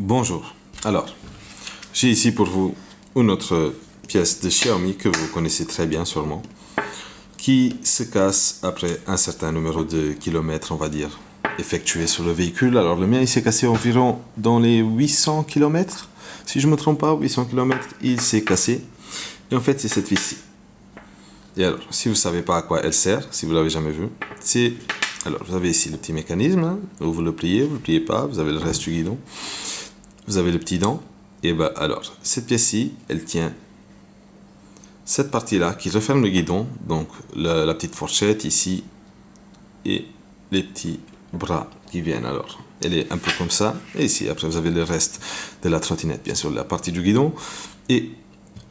Bonjour, alors, j'ai ici pour vous une autre pièce de Xiaomi que vous connaissez très bien sûrement, qui se casse après un certain numéro de kilomètres, on va dire, effectués sur le véhicule. Alors le mien il s'est cassé environ dans les 800 km, si je ne me trompe pas, 800 km il s'est cassé, et en fait c'est cette vis-ci. Et alors, si vous ne savez pas à quoi elle sert, si vous ne l'avez jamais vu, c'est... Alors, vous avez ici le petit mécanisme, hein, où vous le pliez pas, vous avez le reste du guidon. Vous avez le petit dent, et ben alors, cette pièce-ci, elle tient cette partie-là qui referme le guidon, donc la petite fourchette ici, et les petits bras qui viennent alors. Elle est un peu comme ça, et ici, après vous avez le reste de la trottinette, bien sûr, la partie du guidon, et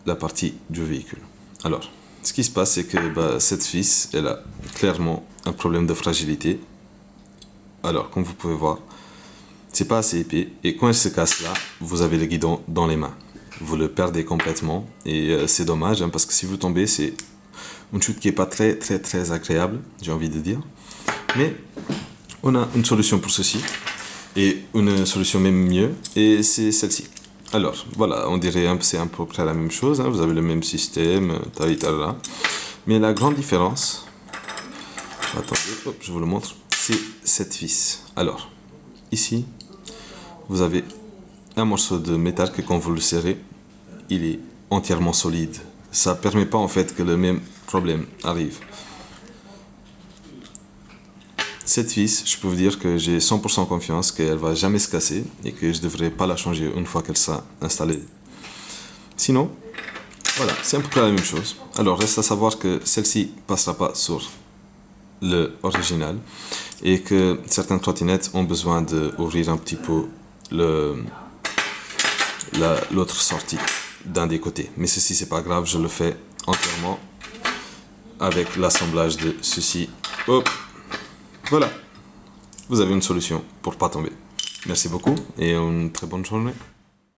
la partie du véhicule. Alors, ce qui se passe, c'est que cette vis, elle a clairement un problème de fragilité. Alors, comme vous pouvez voir, c'est pas assez épais, et quand elle se casse là, vous avez le guidon dans les mains. Vous le perdez complètement, et c'est dommage, hein, parce que si vous tombez, c'est une chute qui est pas très agréable, j'ai envie de dire. Mais on a une solution pour ceci, et une solution même mieux, et c'est celle-ci. Alors, voilà, on dirait c'est à peu près la même chose, hein, vous avez le même système, mais la grande différence, attendez, hop, je vous le montre, c'est cette vis. Alors, ici, vous avez un morceau de métal que quand vous le serrez, il est entièrement solide. Ça ne permet pas en fait que le même problème arrive. Cette vis, je peux vous dire que j'ai 100% confiance qu'elle ne va jamais se casser et que je ne devrais pas la changer une fois qu'elle sera installée. Sinon, voilà, c'est un peu la même chose. Alors, reste à savoir que celle-ci ne passera pas sur l'original et que certaines trottinettes ont besoin d'ouvrir un petit peu l'autre sortie d'un des côtés. Mais ceci, c'est pas grave, je le fais entièrement avec l'assemblage de ceci. Hop, voilà, vous avez une solution pour pas tomber. Merci beaucoup et une très bonne journée.